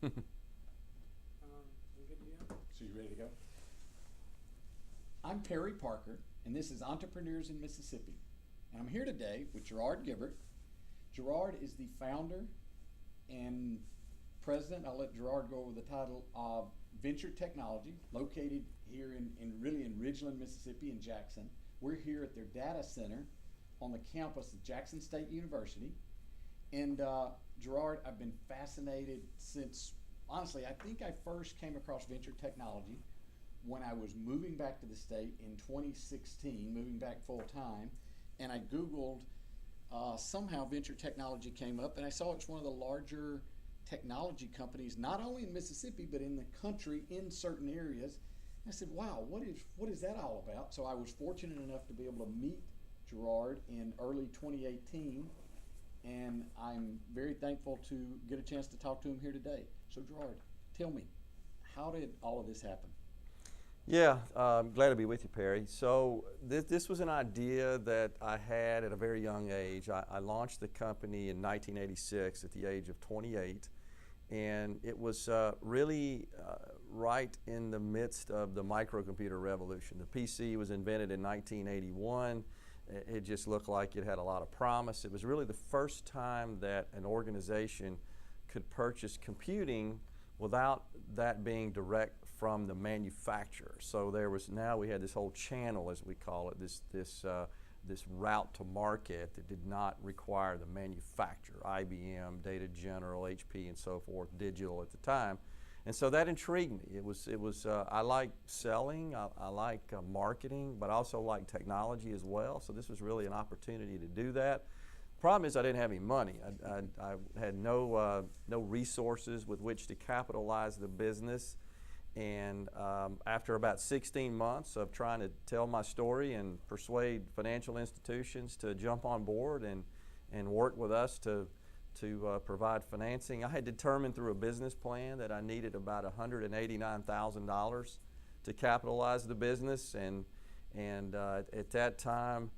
We good to go? So you ready to go? I'm Perry Parker, and this is Entrepreneurs in Mississippi. And I'm here today with Gerard Gibert. Gerard is the founder and president, I'll let Gerard go over the title, of Venture Technology, located here in Ridgeland, Mississippi, in Jackson. We're here at their data center on the campus of Jackson State University. And Gerard, I've been fascinated since, honestly, I think I first came across venture technology when I was moving back to the state in 2016, moving back full time, and I Googled, somehow venture technology came up, and I saw it's one of the larger technology companies, not only in Mississippi, but in the country in certain areas. And I said, wow, what is that all about? So I was fortunate enough to be able to meet Gerard in early 2018, and I'm very thankful to get a chance to talk to him here today. So Gerard, tell me, how did all of this happen? Yeah, I'm glad to be with you, Perry. So this was an idea that I had at a very young age. I launched the company in 1986 at the age of 28, and it was really right in the midst of the microcomputer revolution. The PC was invented in 1981. It just looked like it had a lot of promise. It was really the first time that an organization could purchase computing without that being direct from the manufacturer. So we had this whole channel, as we call it, this route to market that did not require the manufacturer, IBM, Data General, HP, and so forth, digital at the time. And so that intrigued me. I like selling, I like marketing, but I also like technology as well. So this was really an opportunity to do that. Problem is I didn't have any money. I had no resources with which to capitalize the business. And after about 16 months of trying to tell my story and persuade financial institutions to jump on board and work with us to provide financing, I had determined through a business plan that I needed about $189,000 to capitalize the business. And at that time,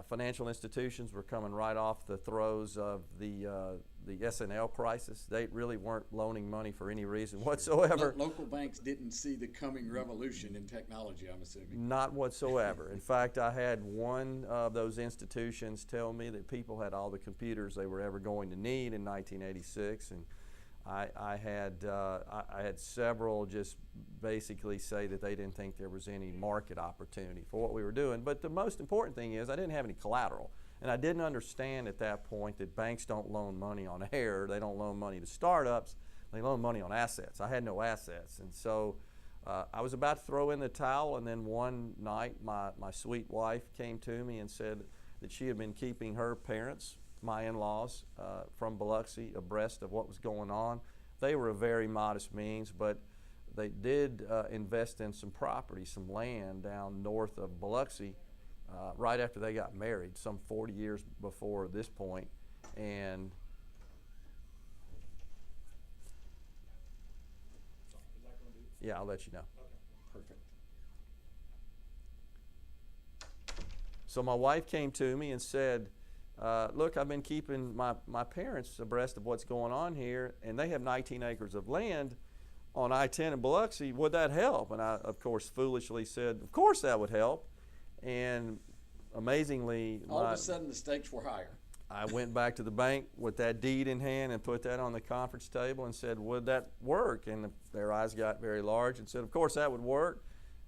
financial institutions were coming right off the throes of the S&L crisis. They really weren't loaning money for any reason whatsoever. Local banks didn't see the coming revolution in technology, I'm assuming. Not whatsoever. In fact, I had one of those institutions tell me that people had all the computers they were ever going to need in 1986, and I had several just basically say that they didn't think there was any market opportunity for what we were doing. But the most important thing is I didn't have any collateral. And I didn't understand at that point that banks don't loan money on air. They don't loan money to startups. They loan money on assets. I had no assets. And so I was about to throw in the towel, and then one night my sweet wife came to me and said that she had been keeping her parents, my in-laws, from Biloxi abreast of what was going on. They were of very modest means, but they did invest in some property, some land down north of Biloxi right after they got married, some 40 years before this point. And Is that going to be? yeah, I'll let you know. Okay. Perfect. So my wife came to me and said, look, I've been keeping my parents abreast of what's going on here, and they have 19 acres of land on I-10 in Biloxi. Would that help? And I, of course, foolishly said, of course that would help. And amazingly, All of a sudden the stakes were higher. I went back to the bank with that deed in hand and put that on the conference table and said, would that work? And their eyes got very large and said, of course that would work.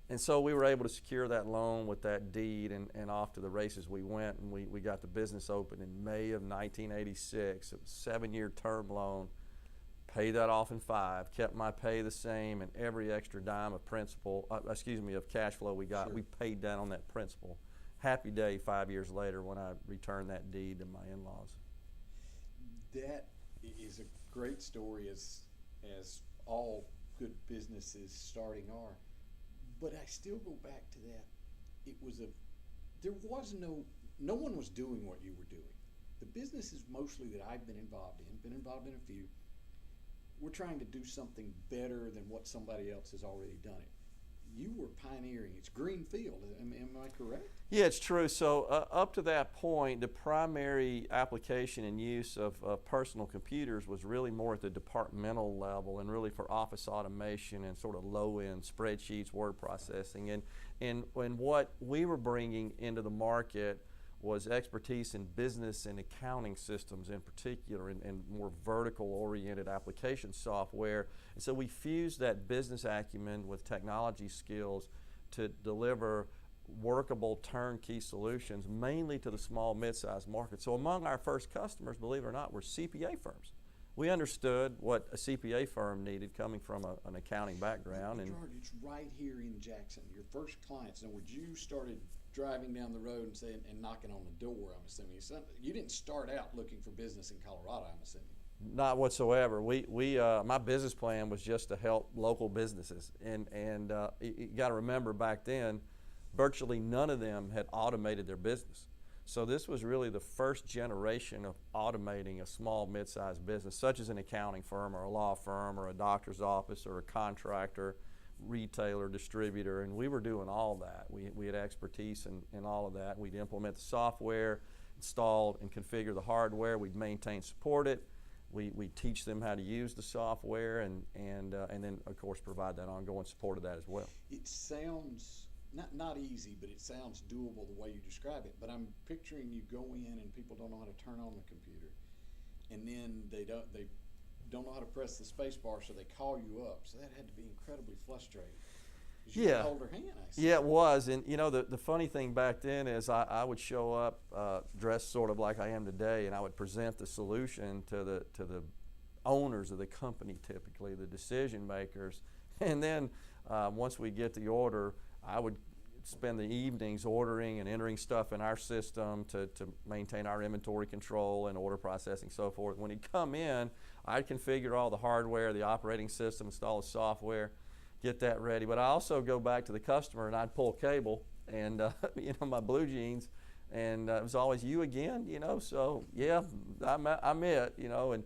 And so we were able to secure that loan with that deed, and off to the races we went, and we got the business open in May of 1986. It was a 7-year term loan, paid that off in 5, kept my pay the same, and every extra dime of of cash flow we got, Sure. we paid down on that principal. Happy day 5 years later when I returned that deed to my in-laws. That is a great story, as all good businesses starting are. But I still go back to that. No one was doing what you were doing. The businesses mostly that I've been involved in a few, we're trying to do something better than what somebody else has already done it. you were pioneering. It's greenfield. Am I correct? Yeah, it's true. So up to that point, the primary application and use of personal computers was really more at the departmental level and really for office automation and sort of low-end spreadsheets, word processing. And what we were bringing into the market was expertise in business and accounting systems in particular, and more vertical-oriented application software. And so we fused that business acumen with technology skills to deliver workable turnkey solutions, mainly to the small, mid-sized market. So among our first customers, believe it or not, were CPA firms. We understood what a CPA firm needed coming from an accounting background. And Gerard, it's right here in Jackson. Your first clients, in other words, you started driving down the road and saying and knocking on the door, I'm assuming. You didn't start out looking for business in Colorado, I'm assuming. Not whatsoever. My business plan was just to help local businesses, and you got to remember back then, virtually none of them had automated their business. So this was really the first generation of automating a small, mid-sized business, such as an accounting firm or a law firm or a doctor's office or a contractor, retailer, distributor, and we were doing all that. We had expertise in all of that. We'd implement the software, install and configure the hardware. We'd maintain, support it. We teach them how to use the software, and then of course provide that ongoing support of that as well. It sounds not easy, but it sounds doable the way you describe it. But I'm picturing you go in and people don't know how to turn on the computer, and then they don't know how to press the space bar, so they call you up. So that had to be incredibly frustrating. You Yeah. hold her hand, I see. Yeah, it was. And you know, the funny thing back then is I would show up dressed sort of like I am today, and I would present the solution to the owners of the company, typically the decision makers. And then once we get the order, I would spend the evenings ordering and entering stuff in our system to maintain our inventory control and order processing, so forth. When he'd come in, I'd configure all the hardware, the operating system, install the software, get that ready. But I also go back to the customer and I'd pull cable and my blue jeans, and it was always, you again, so yeah, I'm it, and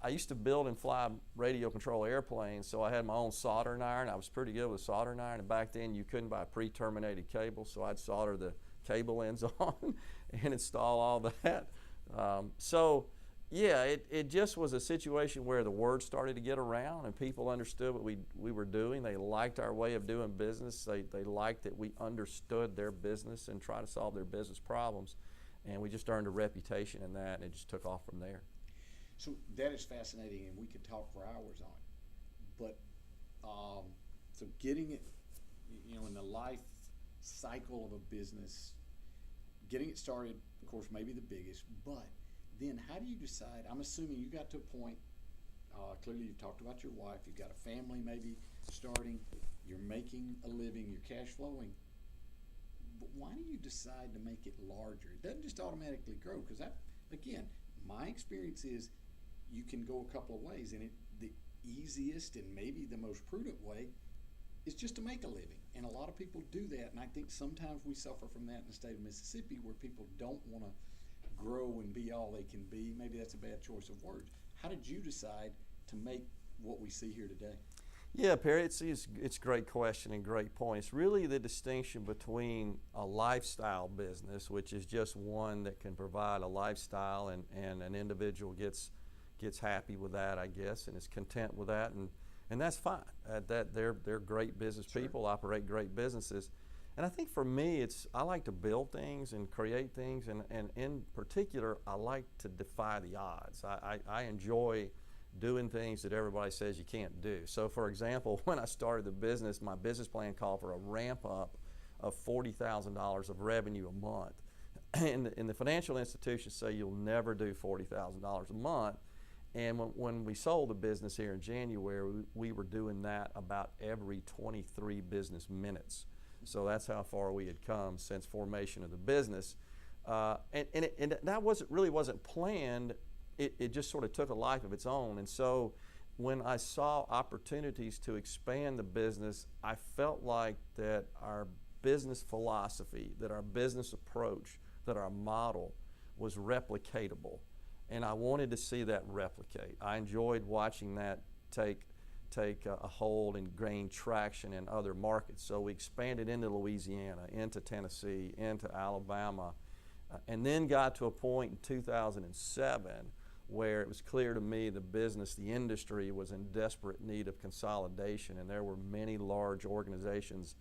I used to build and fly radio control airplanes, so I had my own soldering iron. I was pretty good with a soldering iron, and back then you couldn't buy pre-terminated cable, so I'd solder the cable ends on and install all that. So yeah, it just was a situation where the word started to get around and people understood what we were doing. They liked our way of doing business. They liked that we understood their business and tried to solve their business problems, and we just earned a reputation in that, and it just took off from there. So that is fascinating, and we could talk for hours on it. But so getting it, in the life cycle of a business, getting it started, of course, maybe the biggest. But then, how do you decide? I'm assuming you got to a point. Clearly, you've talked about your wife. You've got a family, maybe starting. You're making a living. You're cash flowing. But why do you decide to make it larger? It doesn't just automatically grow, because again, my experience is you can go a couple of ways, and the easiest and maybe the most prudent way is just to make a living. And a lot of people do that, and I think sometimes we suffer from that in the state of Mississippi, where people don't want to grow and be all they can be. Maybe that's a bad choice of words. How did you decide to make what we see here today? Yeah, Perry, it's a great question and great point. It's really the distinction between a lifestyle business, which is just one that can provide a lifestyle, and an individual gets happy with that, I guess, and is content with that, and that's fine. That they're great business people, sure, operate great businesses. And I think for me, I like to build things and create things, and in particular, I like to defy the odds. I enjoy doing things that everybody says you can't do. So for example, when I started the business, my business plan called for a ramp up of $40,000 of revenue a month. And the financial institutions say you'll never do $40,000 a month. And when we sold the business here in January, we were doing that about every 23 business minutes. So that's how far we had come since formation of the business. And that wasn't planned. It just sort of took a life of its own. And so when I saw opportunities to expand the business, I felt like that our business philosophy, that our business approach, that our model was replicatable. And I wanted to see that replicate. I enjoyed watching that take take a hold and gain traction in other markets. So we expanded into Louisiana, into Tennessee, into Alabama, and then got to a point in 2007 where it was clear to me the industry was in desperate need of consolidation, and there were many large organizations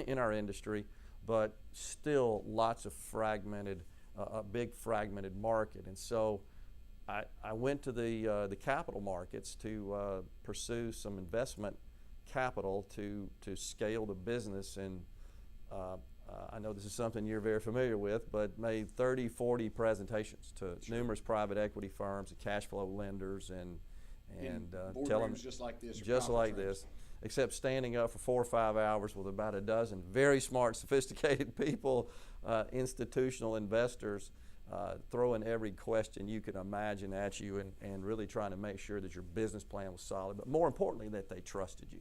in our industry, but still lots of a big fragmented market. And so I went to the capital markets to pursue some investment capital to scale the business, and I know this is something you're very familiar with, but made 30, 40 presentations to numerous private equity firms and cash flow lenders, and tell them just like this, just like this, except standing up for 4 or 5 hours with about a dozen very smart, sophisticated people, institutional investors, throwing every question you could imagine at you, and really trying to make sure that your business plan was solid, but more importantly that they trusted you,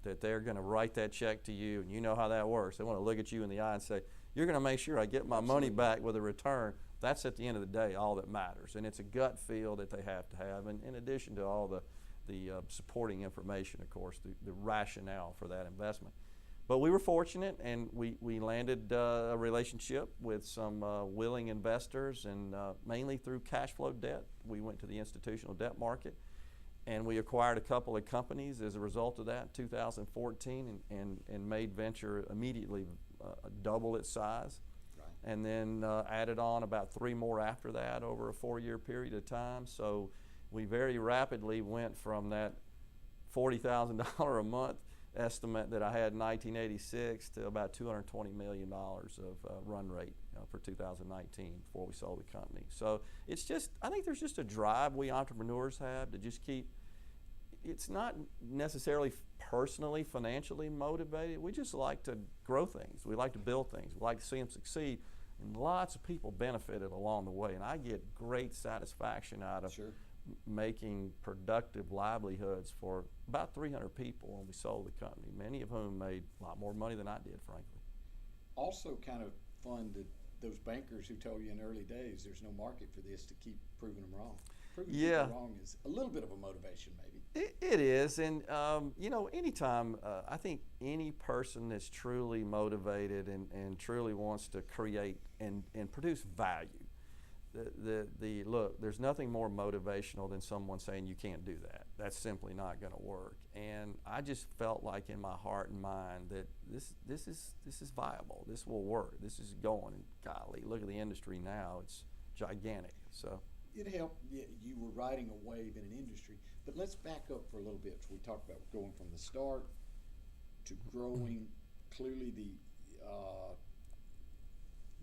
that they're going to write that check to you, and you know how that works. They want to look at you in the eye and say, you're going to make sure I get my money back with a return. That's at the end of the day all that matters, and it's a gut feel that they have to have, and in addition to all the supporting information, of course, the rationale for that investment. But we were fortunate, and we landed a relationship with some willing investors, and mainly through cash flow debt. We went to the institutional debt market, and we acquired a couple of companies as a result of that in 2014, and made venture immediately double its size. Right. And then added on about 3 more after that over a 4-year period of time. So we very rapidly went from that $40,000 a month estimate that I had in 1986 to about $220 million of run rate for 2019 before we sold the company. So it's just, I think there's just a drive we entrepreneurs have to just keep, it's not necessarily personally, financially motivated. We just like to grow things. We like to build things. We like to see them succeed. And lots of people benefited along the way. And I get great satisfaction out of making productive livelihoods for about 300 people when we sold the company, many of whom made a lot more money than I did, frankly. Also kind of fun that those bankers who tell you in early days there's no market for this, to keep proving them wrong. Proving people wrong is a little bit of a motivation, maybe. It is, and anytime, I think any person that's truly motivated and truly wants to create and produce value, look, there's nothing more motivational than someone saying you can't do that. That's simply not going to work. And I just felt like in my heart and mind that this is viable. This will work. This is going. And golly, look at the industry now. It's gigantic. So it helped. You were riding a wave in an industry. But let's back up for a little bit. We talked about going from the start to growing. Clearly,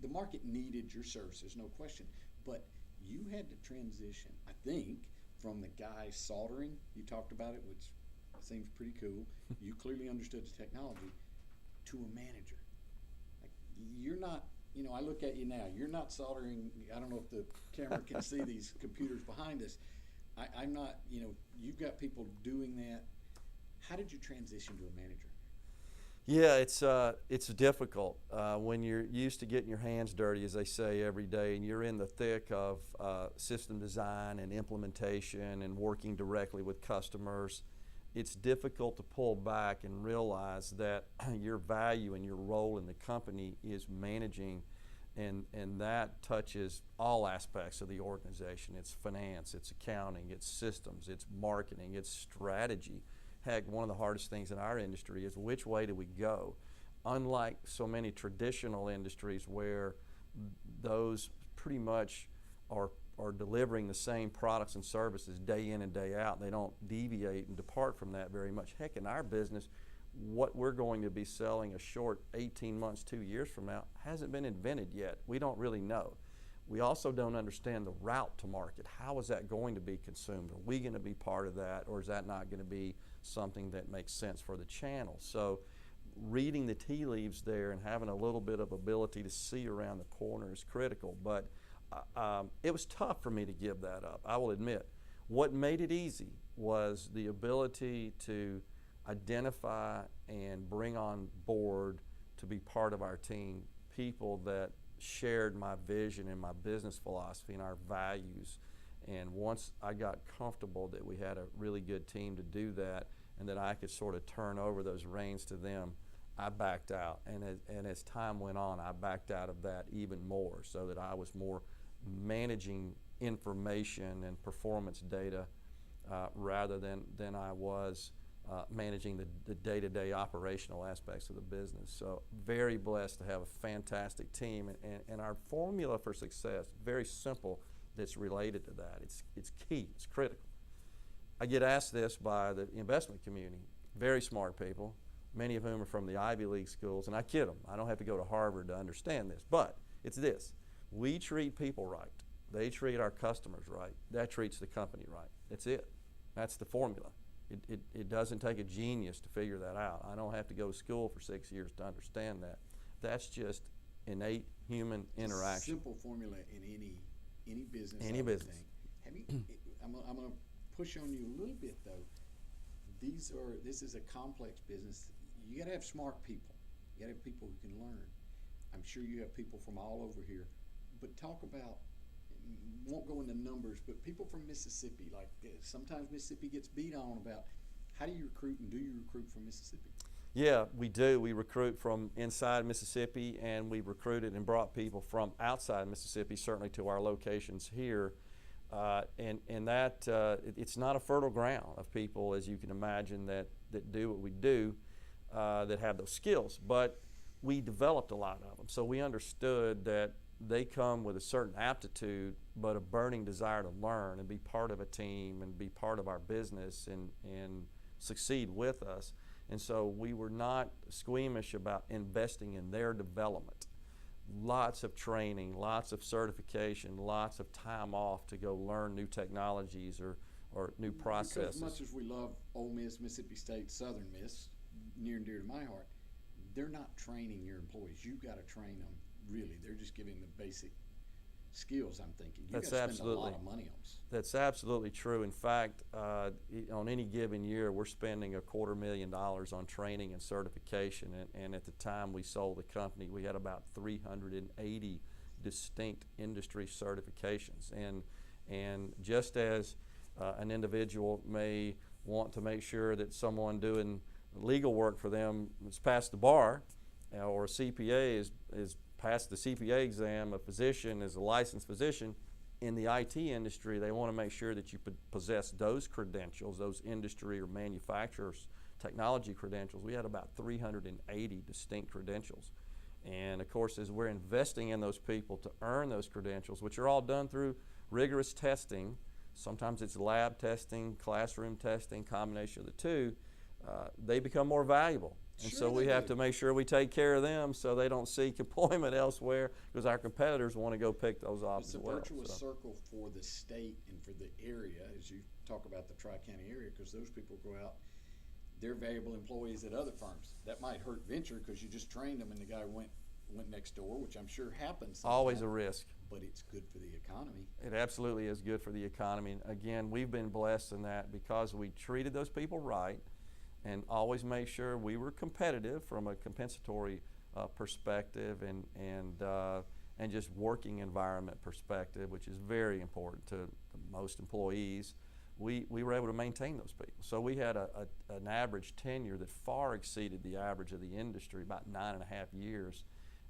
the market needed your services, no question. But you had to transition, I think, from the guy soldering, you talked about it, which seems pretty cool. You clearly understood the technology, to a manager. Like, you're not, I look at you now, you're not soldering. I don't know if the camera can see these computers behind us. I'm not, you've got people doing that. How did you transition to a manager? Yeah, it's difficult when you're used to getting your hands dirty, as they say, every day, and you're in the thick of system design and implementation and working directly with customers. It's difficult to pull back and realize that your value and your role in the company is managing, and that touches all aspects of the organization. It's finance, it's accounting, it's systems, it's marketing, it's strategy. Heck, one of the hardest things in our industry is which way do we go? Unlike so many traditional industries where those pretty much are delivering the same products and services day in and day out, they don't deviate and depart from that very much. Heck, in our business, what we're going to be selling a short 18 months, 2 years from now hasn't been invented yet. We don't really know. We also don't understand the route to market. How is that going to be consumed? Are we going to be part of that, or is that not going to be something that makes sense for the channel? So reading the tea leaves there and having a little bit of ability to see around the corner is critical. But it was tough for me to give that up, I will admit. What made it easy was the ability to identify and bring on board to be part of our team people that shared my vision and my business philosophy and our values. And once I got comfortable that we had a really good team to do that, and that I could sort of turn over those reins to them, I backed out. And as time went on, I backed out of that even more, so that I was more managing information and performance data rather than I was managing the day-to-day operational aspects of the business. So very blessed to have a fantastic team, and our formula for success, very simple, that's related to that. It's key, it's critical. I get asked this by the investment community, very smart people, many of whom are from the Ivy League schools, and I kid them, I don't have to go to Harvard to understand this, but it's this: we treat people right, they treat our customers right, that treats the company right. That's it. That's the formula. It doesn't take a genius to figure that out. I don't have to go to school for 6 years to understand that. That's just innate human interaction. Simple formula in any business. Any business. Have you, I'm going to push on you a little bit though. This is a complex business. You got to have smart people. You got to have people who can learn. I'm sure you have people from all over here, but talk about, won't go into numbers, but people from Mississippi, like sometimes Mississippi gets beat on about how do you recruit, and do you recruit from Mississippi? Yeah, we do. We recruit from inside Mississippi, and we recruited and brought people from outside Mississippi, certainly to our locations here. And that it's not a fertile ground of people, as you can imagine, that do what we do, that have those skills. But we developed a lot of them, so we understood that they come with a certain aptitude, but a burning desire to learn and be part of a team and be part of our business and succeed with us. And so we were not squeamish about investing in their development. Lots of training, lots of certification, lots of time off to go learn new technologies or new processes. Because as much as we love Ole Miss, Mississippi State, Southern Miss, near and dear to my heart, they're not training your employees. You've got to train them. Really, they're just giving the basic skills, I'm thinking. You got to spend a lot of money on this. That's absolutely true. In fact, on any given year, we're spending $250,000 on training and certification. And at the time we sold the company, we had about 380 distinct industry certifications. And just as an individual may want to make sure that someone doing legal work for them has passed the bar, or a CPA is passed the CPA exam, a physician is a licensed physician. In the IT industry, they want to make sure that you possess those credentials, those industry or manufacturers' technology credentials. We had about 380 distinct credentials. And of course, as we're investing in those people to earn those credentials, which are all done through rigorous testing, sometimes it's lab testing, classroom testing, combination of the two, they become more valuable. And sure, so we have to make sure we take care of them so they don't seek employment elsewhere, because our competitors want to go pick those off as well. It's a virtuous circle for the state and for the area, as you talk about the Tri-County area, because those people go out, they're valuable employees at other firms. That might hurt venture because you just trained them and the guy went next door, which I'm sure happens sometimes. Always a risk. But it's good for the economy. It absolutely is good for the economy. And again, we've been blessed in that because we treated those people right and always made sure we were competitive from a compensatory perspective and just working environment perspective, which is very important to most employees. We were able to maintain those people. So we had an average tenure that far exceeded the average of the industry, about 9.5 years.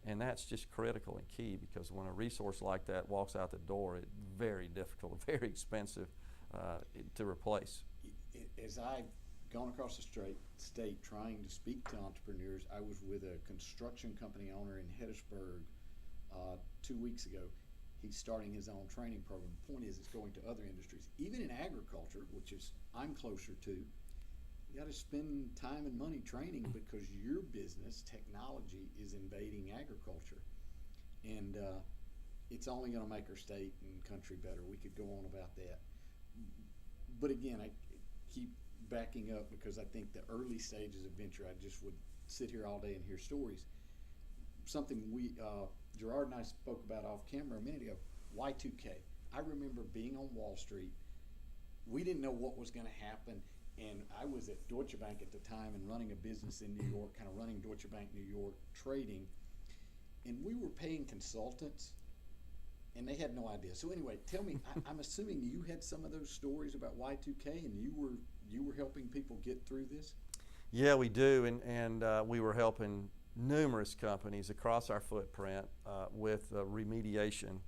And that's just critical and key, because when a resource like that walks out the door, it's very difficult, very expensive to replace. As I've gone across the state trying to speak to entrepreneurs, I was with a construction company owner in Hattiesburg 2 weeks ago. He's starting his own training program. The point is, it's going to other industries. Even in agriculture, which is I'm closer to, you got to spend time and money training, because your business, technology, is invading agriculture. And it's only going to make our state and country better. We could go on about that. But again, I keep backing up because I think the early stages of venture, I just would sit here all day and hear stories. Something Gerard and I spoke about off camera a minute ago, Y2K. I remember being on Wall Street. We didn't know what was going to happen, and I was at Deutsche Bank at the time and running a business in New York, kind of running Deutsche Bank New York trading, and we were paying consultants, and they had no idea. So anyway, tell me, I'm assuming you had some of those stories about Y2K, and you you were helping people get through this? Yeah, we do, and we were helping numerous companies across our footprint with remediation.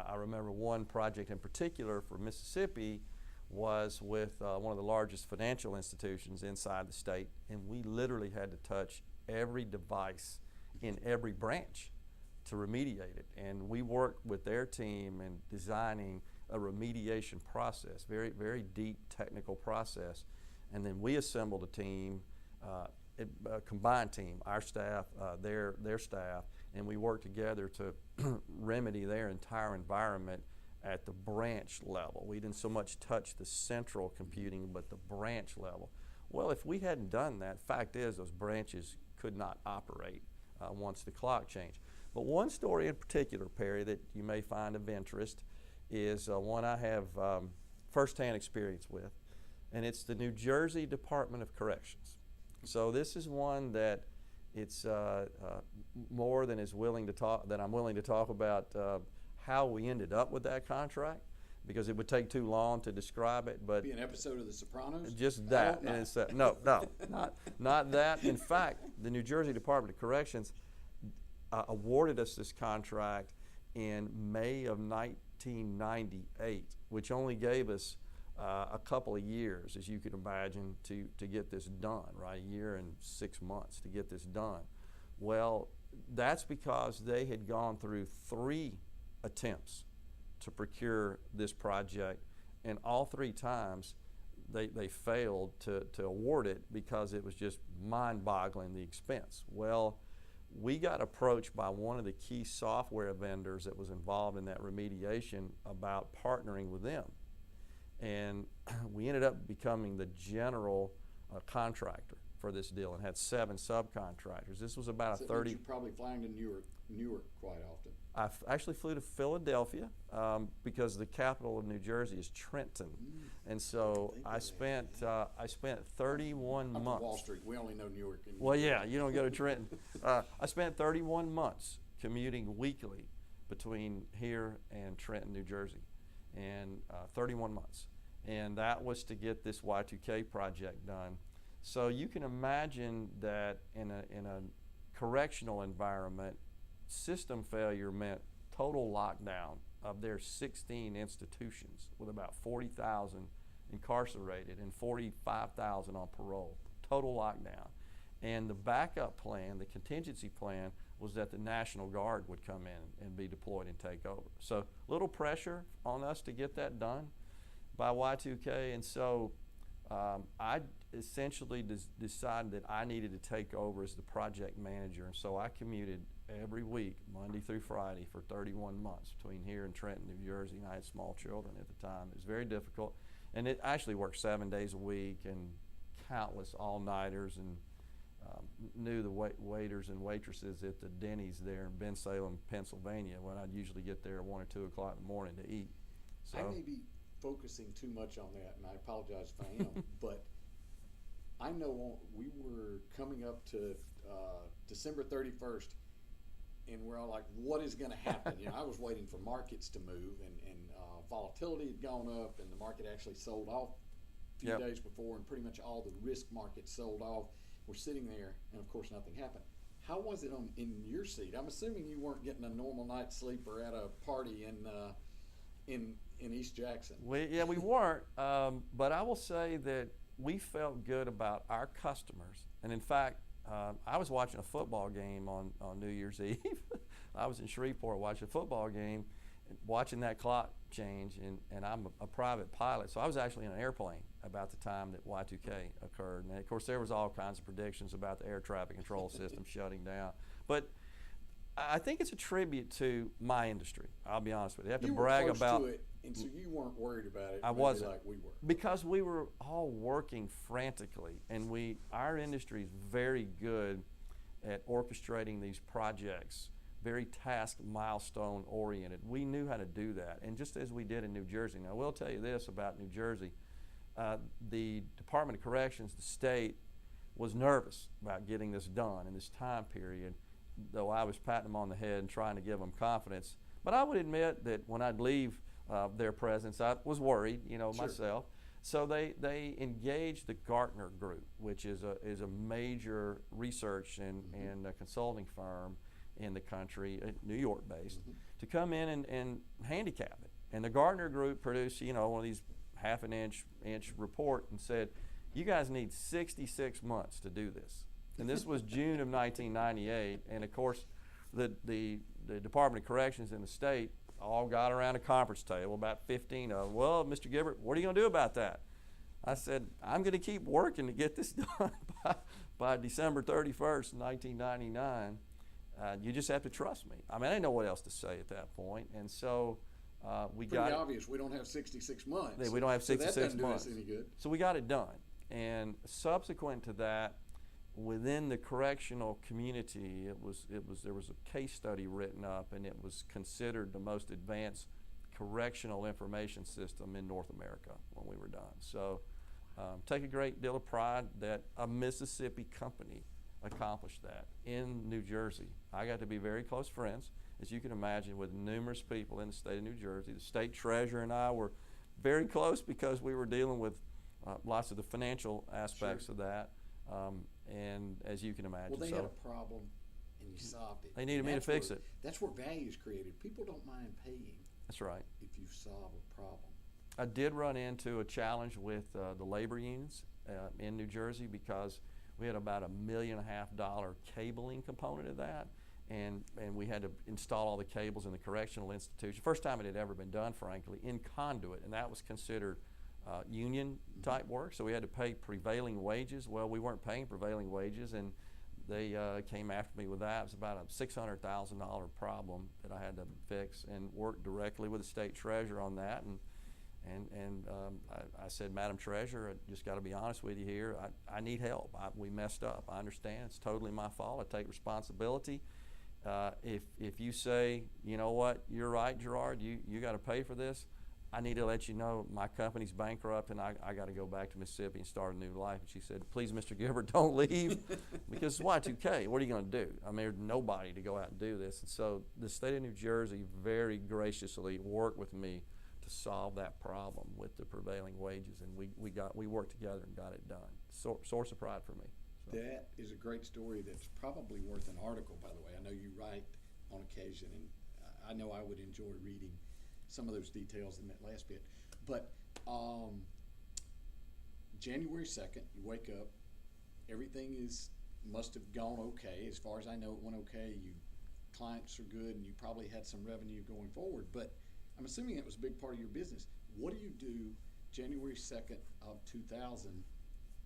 I remember one project in particular for Mississippi was with one of the largest financial institutions inside the state, and we literally had to touch every device in every branch to remediate it. And we worked with their team in designing a remediation process, very, very deep technical process. And then we assembled a team, a combined team, our staff, their staff, and we worked together to remedy their entire environment at the branch level. We didn't so much touch the central computing, but the branch level. Well, if we hadn't done that, fact is those branches could not operate once the clock changed. But one story in particular, Perry, that you may find of interest is one I have firsthand experience with, and it's the New Jersey Department of Corrections. So this is one that it's more than I'm willing to talk about how we ended up with that contract, because it would take too long to describe it. But be an episode of The Sopranos? Just that. And it's, no, not that. In fact, the New Jersey Department of Corrections awarded us this contract in May of 1998, which only gave us a couple of years, as you could imagine, to get this done, right? A year and 6 months to get this done. Well, that's because they had gone through 3 attempts to procure this project, and all 3 times they failed to award it because it was just mind-boggling, the expense. Well, we got approached by one of the key software vendors that was involved in that remediation about partnering with them. And we ended up becoming the general contractor for this deal and had 7 subcontractors. This was about so a 30. You're probably flying to Newark quite often. I actually flew to Philadelphia because the capital of New Jersey is Trenton, and so I spent 31 Up months. to Wall Street, we only know Newark. And Well, yeah, you don't go to Trenton. I spent 31 months commuting weekly between here and Trenton, New Jersey, and 31 months, and that was to get this Y2K project done. So you can imagine that in a correctional environment, system failure meant total lockdown of their 16 institutions with about 40,000 incarcerated and 45,000 on parole. Total lockdown. And the backup plan, the contingency plan, was that the National Guard would come in and be deployed and take over. So little pressure on us to get that done by Y2K, and so I essentially decided that I needed to take over as the project manager, and so I commuted every week, Monday through Friday, for 31 months between here and Trenton, New Jersey, and I had small children at the time. It was very difficult, and it actually worked 7 days a week and countless all-nighters, and knew the waiters and waitresses at the Denny's there in Bensalem, Pennsylvania, when I'd usually get there at 1 or 2 o'clock in the morning to eat. So I may be focusing too much on that, and I apologize if I am, but I know we were coming up to December 31st, and we're all like, what is going to happen? You know, I was waiting for markets to move, and volatility had gone up, and the market actually sold off a few days before, and pretty much all the risk markets sold off. We're sitting there, and of course nothing happened. How was it in your seat? I'm assuming you weren't getting a normal night's sleep or at a party in East Jackson. We weren't, but I will say that we felt good about our customers. And in fact, I was watching a football game on New Year's Eve. I was in Shreveport watching a football game, watching that clock change, and I'm a private pilot, so I was actually in an airplane about the time that Y2K occurred. And of course there was all kinds of predictions about the air traffic control system shutting down. But I think it's a tribute to my industry. I'll be honest with you. I have to brag about to it, and so you weren't worried about it. I wasn't, like we were, because we were all working frantically, and our industry is very good at orchestrating these projects, very task milestone oriented. We knew how to do that, and just as we did in New Jersey. Now I will tell you this about New Jersey. The Department of Corrections, the state, was nervous about getting this done in this time period, though I was patting them on the head and trying to give them confidence. But I would admit that when I'd leave their presence, I was worried, Sure. myself. So they engaged the Gartner Group, which is a major research and consulting firm in the country, New York based, to come in and handicap it. And the Gartner Group produced, one of these half an inch report and said, you guys need 66 months to do this. And this was June of 1998. And of course, the Department of Corrections in the state all got around a conference table, about 15 of them. Well, Mr. Gibert, what are you going to do about that? I said, I'm going to keep working to get this done by December 31st, 1999. You just have to trust me. I mean, I didn't know what else to say at that point. And so we got it. Pretty obvious. We don't have 66 months. We don't have 66 so that doesn't months. do us any good. So we got it done. And subsequent to that, within the correctional community, there was a case study written up, and it was considered the most advanced correctional information system in North America when we were done. So take a great deal of pride that a Mississippi company accomplished that in New Jersey. I got to be very close friends, as you can imagine, with numerous people in the state of New Jersey. The state treasurer and I were very close because we were dealing with lots of the financial aspects of that. And as you can imagine. Well, they had a problem and you solved it. They needed me to fix it. That's where value is created. People don't mind paying. That's right. If you solve a problem. I did run into a challenge with the labor unions in New Jersey because we had about $1.5 million cabling component of that, and we had to install all the cables in the correctional institution. First time it had ever been done, frankly, in conduit, and that was considered union type work, so we had to pay prevailing wages. Well, we weren't paying prevailing wages, and they came after me with that. It was about a $600,000 problem that I had to fix, and worked directly with the state treasurer on that. And I said, Madam Treasurer, I just got to be honest with you here. I need help. We messed up. I understand. It's totally my fault. I take responsibility. If you say, you know what, you're right, Gerard, you got to pay for this, I need to let you know my company's bankrupt and I got to go back to Mississippi and start a new life. And she said, please, Mr. Gibert, don't leave because it's Y2K. What are you going to do? I mean, there's nobody to go out and do this. And so the state of New Jersey very graciously worked with me to solve that problem with the prevailing wages, and we worked together and got it done. Source of pride for me. So. That is a great story that's probably worth an article, by the way. I know you write on occasion, and I know I would enjoy reading some of those details in that last bit. But January 2nd, you wake up, everything must have gone okay. As far as I know, it went okay. Clients are good, and you probably had some revenue going forward. But I'm assuming it was a big part of your business. What do you do January 2nd of 2000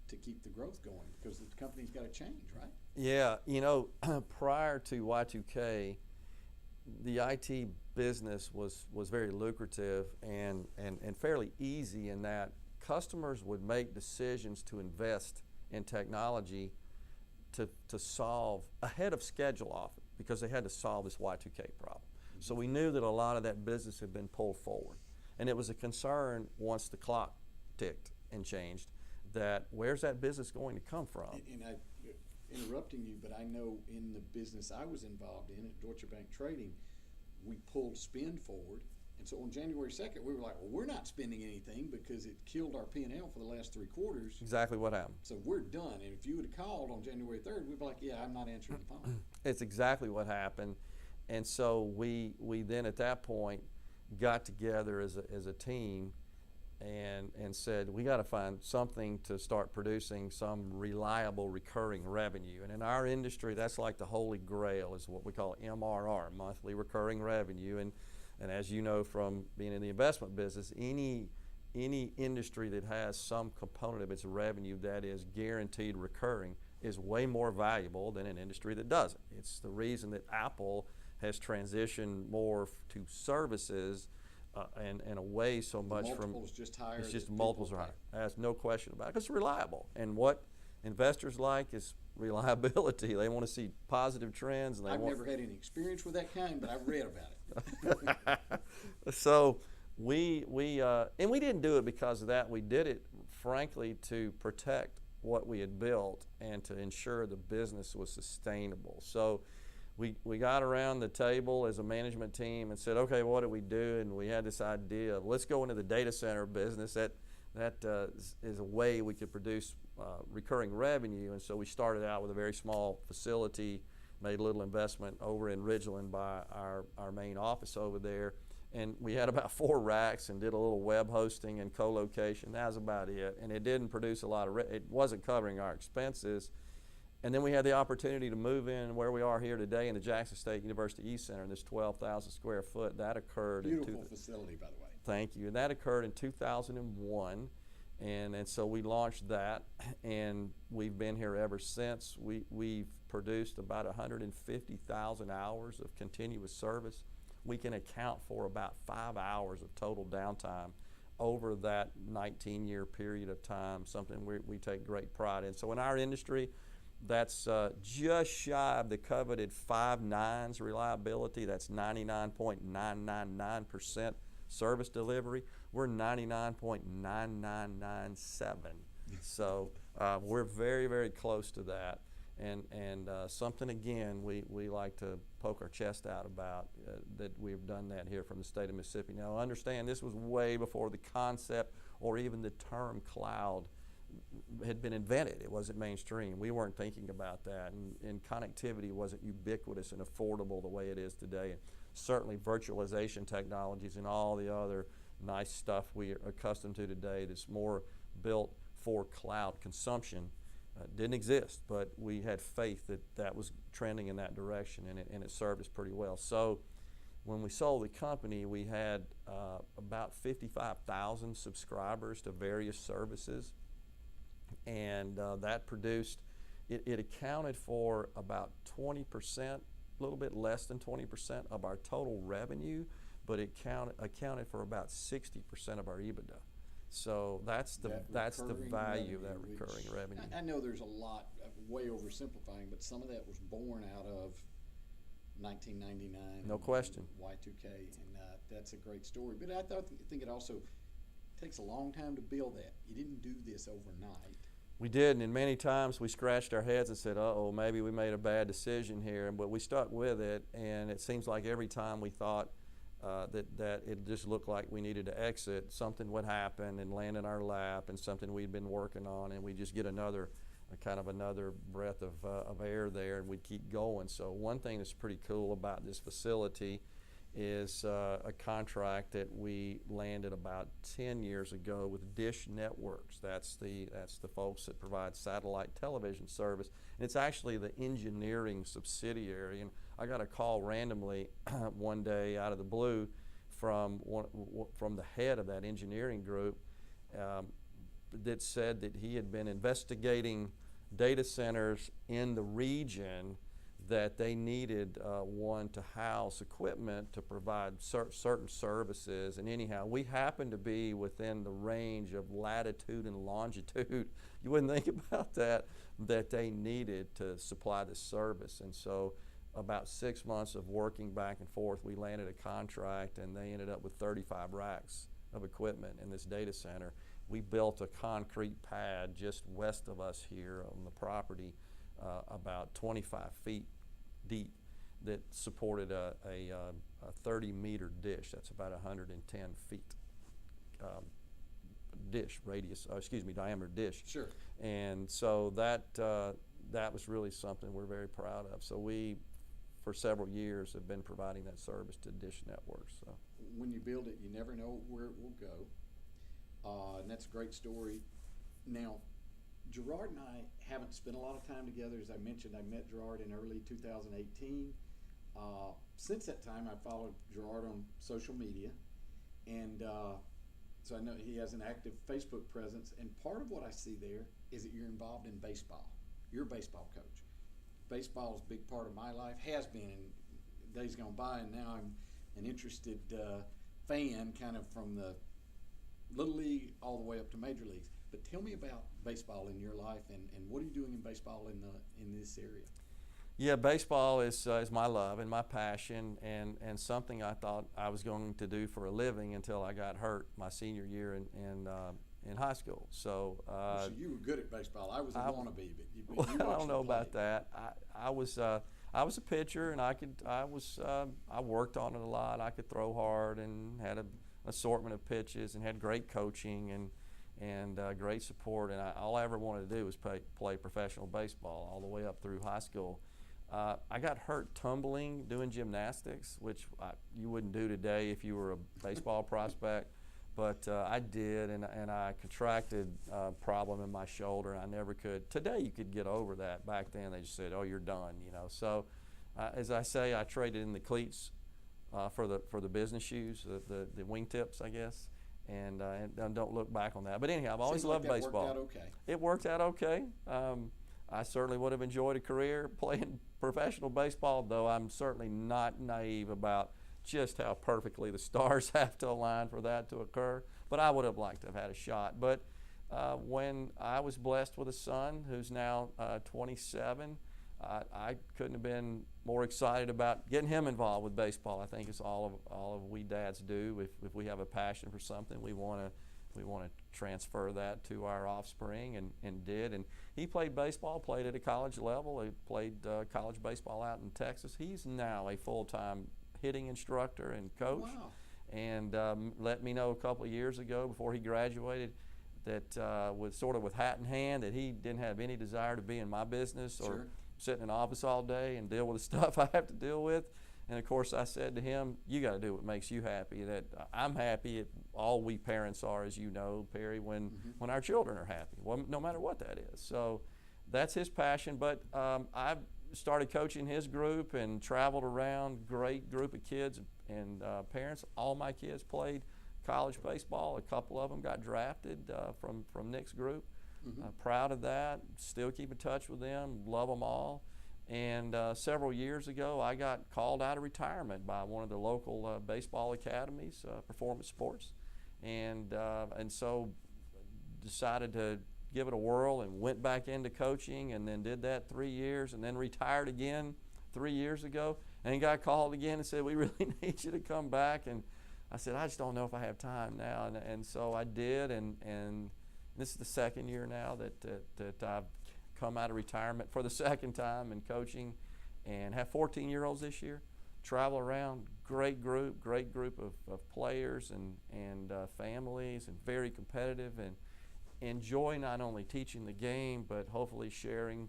to keep the growth going? Because the company's got to change, right? Yeah, prior to Y2K, the IT business was very lucrative and fairly easy in that customers would make decisions to invest in technology to solve ahead of schedule often because they had to solve this Y2K problem. So we knew that a lot of that business had been pulled forward. And it was a concern once the clock ticked and changed that where's that business going to come from? And I'm interrupting you, but I know in the business I was involved in at Deutsche Bank Trading, we pulled spend forward. And so on January 2nd, we were like, well, we're not spending anything because it killed our P&L for the last 3 quarters. Exactly what happened. So we're done. And if you would have called on January 3rd, we'd be like, yeah, I'm not answering the phone. It's exactly what happened. And so we then at that point got together as a team and said we got to find something to start producing some reliable recurring revenue. And in our industry, that's like the holy grail is what we call MRR, monthly recurring revenue. And as you know from being in the investment business, any industry that has some component of its revenue that is guaranteed recurring is way more valuable than an industry that doesn't. It's the reason that Apple has transitioned more to services and away so much from multiples just higher. It's just multiples are higher. There's no question about it. It's reliable, and what investors like is reliability. They want to see positive trends, and I've never had any experience with that kind, but I've read about it. So we didn't do it because of that. We did it, frankly, to protect what we had built and to ensure the business was sustainable. So we got around the table as a management team and said, okay, what do we do? And we had this idea of let's go into the data center business. that is a way we could produce recurring revenue. And so we started out with a very small facility, made a little investment over in Ridgeland by our main office over there. And we had about 4 racks and did a little web hosting and co-location. That was about it. And it didn't produce a lot of, it wasn't covering our expenses. And then we had the opportunity to move in where we are here today in the Jackson State University East Center, this 12,000 square foot. That occurred Beautiful facility, by the way. Thank you. And that occurred in 2001. And so we launched that, and we've been here ever since. We've produced about 150,000 hours of continuous service. We can account for about 5 hours of total downtime over that 19-year period of time, something we take great pride in. So in our industry, that's just shy of the coveted 5 nines reliability. That's 99.999% service delivery. We're 99.9997. So we're very, very close to that. And something, again, we like to poke our chest out about, that we've done that here from the state of Mississippi. Now, understand, this was way before the concept or even the term cloud had been invented. It wasn't mainstream. We weren't thinking about that. And connectivity wasn't ubiquitous and affordable the way it is today. And certainly virtualization technologies and all the other nice stuff we are accustomed to today that's more built for cloud consumption didn't exist, but we had faith that that was trending in that direction, and it served us pretty well. So when we sold the company, we had about 55,000 subscribers to various services, and that produced, it accounted for about 20%, a little bit less than 20% of our total revenue, but it accounted for about 60% of our EBITDA. So that's the value of that recurring revenue. I know there's a lot, way oversimplifying, but some of that was born out of 1999. No question. Y2K, and that's a great story. But I think it also takes a long time to build that. You didn't do this overnight. We didn't, and many times we scratched our heads and said, uh-oh, maybe we made a bad decision here, but we stuck with it, and it seems like every time we thought that it just looked like we needed to exit, something would happen and land in our lap, and something we'd been working on, and we just get another breath of air there, and we'd keep going. So one thing that's pretty cool about this facility is a contract that we landed about 10 years ago with Dish Networks. That's the folks that provide satellite television service, and it's actually the engineering subsidiary. And I got a call randomly one day out of the blue from the head of that engineering group that said that he had been investigating data centers in the region, that they needed one to house equipment to provide certain services. And anyhow, we happen to be within the range of latitude and longitude. You wouldn't think about that they needed to supply this service. And so about 6 months of working back and forth, we landed a contract, and they ended up with 35 racks of equipment in this data center. We built a concrete pad just west of us here on the property, about 25 feet deep, that supported a 30-meter dish. That's about 110 feet dish radius, diameter dish. Sure. And so that was really something we're very proud of. So we, for several years, have been providing that service to Dish Networks. So when you build it, you never know where it will go, and that's a great story. Now, Gerard and I haven't spent a lot of time together. As I mentioned, I met Gerard in early 2018. Since that time, I followed Gerard on social media, and so I know he has an active Facebook presence. And part of what I see there is that you're involved in baseball. You're a baseball coach. Baseball is a big part of my life, has been in days gone by, and now I'm an interested fan, kind of from the Little League all the way up to Major Leagues. But tell me about baseball in your life, and what are you doing in baseball in this area? Yeah, baseball is my love and my passion, and something I thought I was going to do for a living until I got hurt my senior year in high school. So you were good at baseball. I was a wannabe, but you I don't know about that. I was a pitcher, and I worked on it a lot. I could throw hard and had an assortment of pitches and had great coaching, and great support. And all I ever wanted to do was play professional baseball all the way up through high school. I got hurt tumbling doing gymnastics, which you wouldn't do today if you were a baseball prospect. But I did, and I contracted a problem in my shoulder, and I never could. Today you could get over that. Back then they just said, "Oh, you're done," you know. So, as I say, I traded in the cleats for the business shoes, the wingtips, I guess, and don't look back on that. But anyhow, I've always loved baseball. Worked out okay. It worked out okay. I certainly would have enjoyed a career playing professional baseball, though I'm certainly not naive about just how perfectly the stars have to align for that to occur. But I would have liked to have had a shot. But when I was blessed with a son who's now 27, I couldn't have been more excited about getting him involved with baseball. I think it's all of we dads do. If we have a passion for something, we want to transfer that to our offspring, and did. And he played baseball, played at a college level. He played college baseball out in Texas. He's now a full-time hitting instructor and coach. Wow. And let me know a couple of years ago before he graduated that with hat in hand, that he didn't have any desire to be in my business or Sure. sit in an office all day and deal with the stuff I have to deal with. And of course I said to him, you got to do what makes you happy. That I'm happy, all we parents are, as you know, Perry, when our children are happy, well, no matter what that is. So that's his passion. But I've started coaching his group and traveled around, great group of kids and parents. All my kids played college baseball. A couple of them got drafted from Nick's group. Proud of that. Still keep in touch with them. Love them all. And several years ago, I got called out of retirement by one of the local baseball academies, Performance Sports, and so decided to give it a whirl and went back into coaching, and then did that 3 years, and then retired again 3 years ago, and got called again and said, we really need you to come back. And I said, I just don't know if I have time now, and so I did, and this is the second year now that I've come out of retirement for the second time in coaching, and have 14-year-olds this year. Travel around, great group of players and families, and very competitive, and enjoy not only teaching the game, but hopefully sharing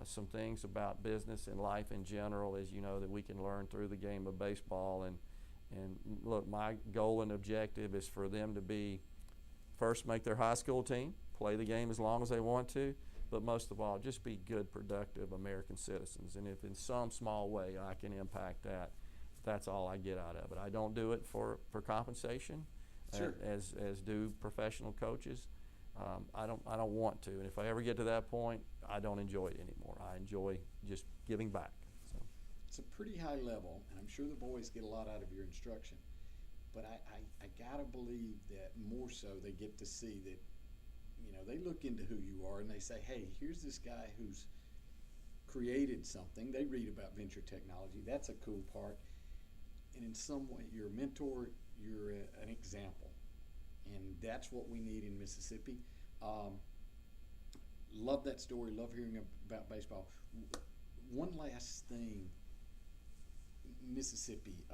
some things about business and life in general, as you know, that we can learn through the game of baseball. And look, my goal and objective is for them to be, first, make their high school team, play the game as long as they want to, but most of all, just be good, productive American citizens. And if in some small way I can impact that, that's all I get out of it. I don't do it for compensation, Sure. as do professional coaches. I don't want to, and if I ever get to that point, I don't enjoy it anymore. I enjoy just giving back. So. It's a pretty high level, and I'm sure the boys get a lot out of your instruction. But I gotta believe that more so they get to see that, you know, they look into who you are and they say, hey, here's this guy who's created something. They read about venture technology. That's a cool part. And in some way, you're a mentor, you're an example. And that's what we need in Mississippi. Love that story, love hearing about baseball. One last thing, Mississippi,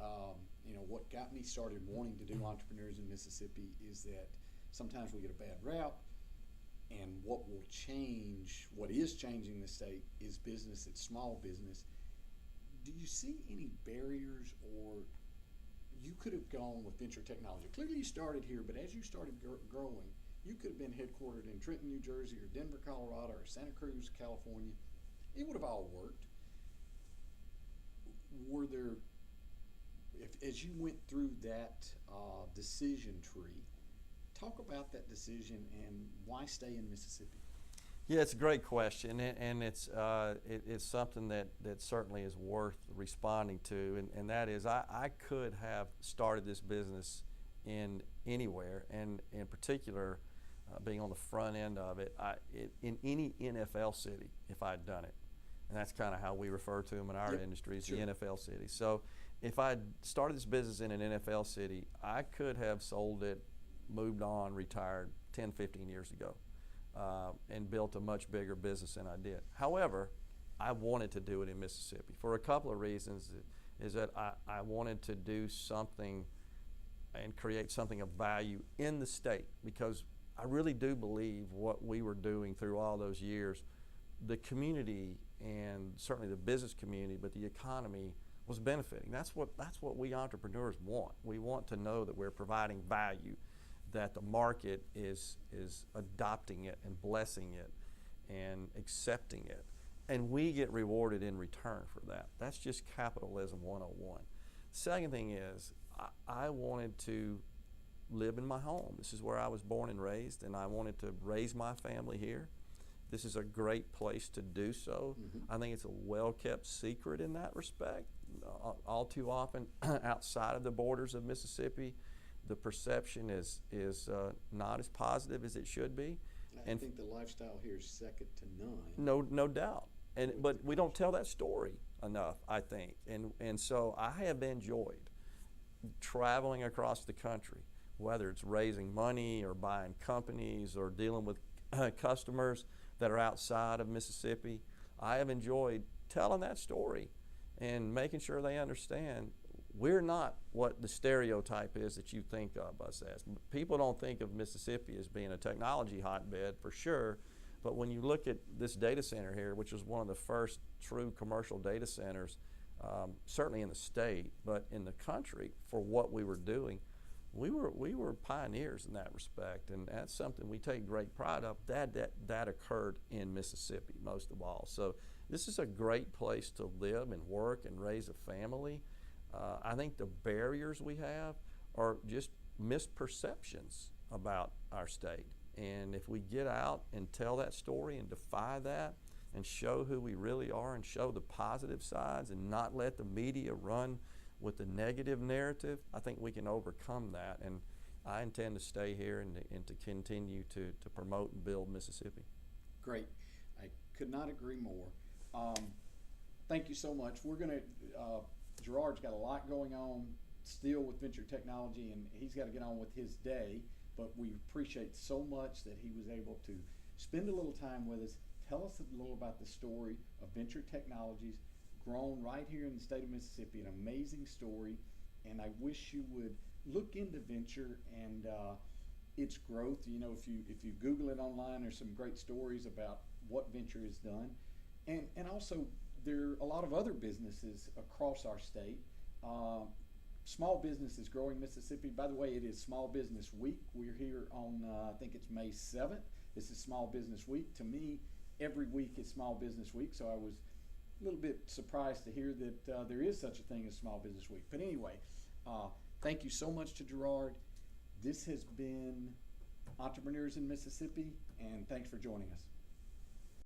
you know, what got me started wanting to do entrepreneurs in Mississippi is that sometimes we get a bad rap, and what is changing the state is business, it's small business. Do you see any barriers, or you could have gone with venture technology? Clearly you started here, but as you started growing, you could have been headquartered in Trenton, New Jersey, or Denver, Colorado, or Santa Cruz, California. It would have all worked. Were there, as you went through that decision tree, talk about that decision and why stay in Mississippi? Yeah, it's a great question, and it's something that certainly is worth responding to, and that is I could have started this business in anywhere, and in particular, being on the front end of it, in any NFL city if I'd done it. And that's kind of how we refer to them in our industry, is sure. the NFL city. So if I'd started this business in an NFL city, I could have sold it, moved on, retired 10, 15 years ago, and built a much bigger business than I did. However, I wanted to do it in Mississippi for a couple of reasons. Is that I wanted to do something and create something of value in the state, because I really do believe what we were doing through all those years, the community and certainly the business community, but the economy was benefiting. That's what we entrepreneurs want. We want to know that we're providing value, that the market is adopting it and blessing it and accepting it. And we get rewarded in return for that. That's just capitalism 101. Second thing is, I wanted to live in my home. This is where I was born and raised, and I wanted to raise my family here. This is a great place to do so. I think it's a well-kept secret in that respect. All too often, outside of the borders of Mississippi, the perception is not as positive as it should be. I think the lifestyle here is second to none. No doubt. But we don't tell that story enough, I think. And so I have enjoyed traveling across the country, whether it's raising money or buying companies or dealing with customers that are outside of Mississippi. I have enjoyed telling that story and making sure they understand we're not what the stereotype is that you think of us as. People don't think of Mississippi as being a technology hotbed, for sure, but when you look at this data center here, which was one of the first true commercial data centers, certainly in the state, but in the country for what we were doing, we were pioneers in that respect, and that's something we take great pride of. That occurred in Mississippi most of all. So this is a great place to live and work and raise a family. I think the barriers we have are just misperceptions about our state. And if we get out and tell that story and defy that and show who we really are and show the positive sides and not let the media run with the negative narrative, I think we can overcome that. And I intend to stay here and to continue to promote and build Mississippi. Great. I could not agree more. Thank you so much. We're going to, Gerard's got a lot going on still with venture technology, and he's got to get on with his day, but we appreciate so much that he was able to spend a little time with us, tell us a little about the story of venture technologies grown right here in the state of Mississippi, an amazing story, and I wish you would look into venture and its growth. You know, if you Google it online, there's some great stories about what venture has done, and also there are a lot of other businesses across our state. Small business is growing Mississippi. By the way, it is Small Business Week. We're here on, I think it's May 7th. This is Small Business Week. To me, every week is Small Business Week, so I was a little bit surprised to hear that there is such a thing as Small Business Week. But anyway, thank you so much to Gerard. This has been Entrepreneurs in Mississippi, and thanks for joining us.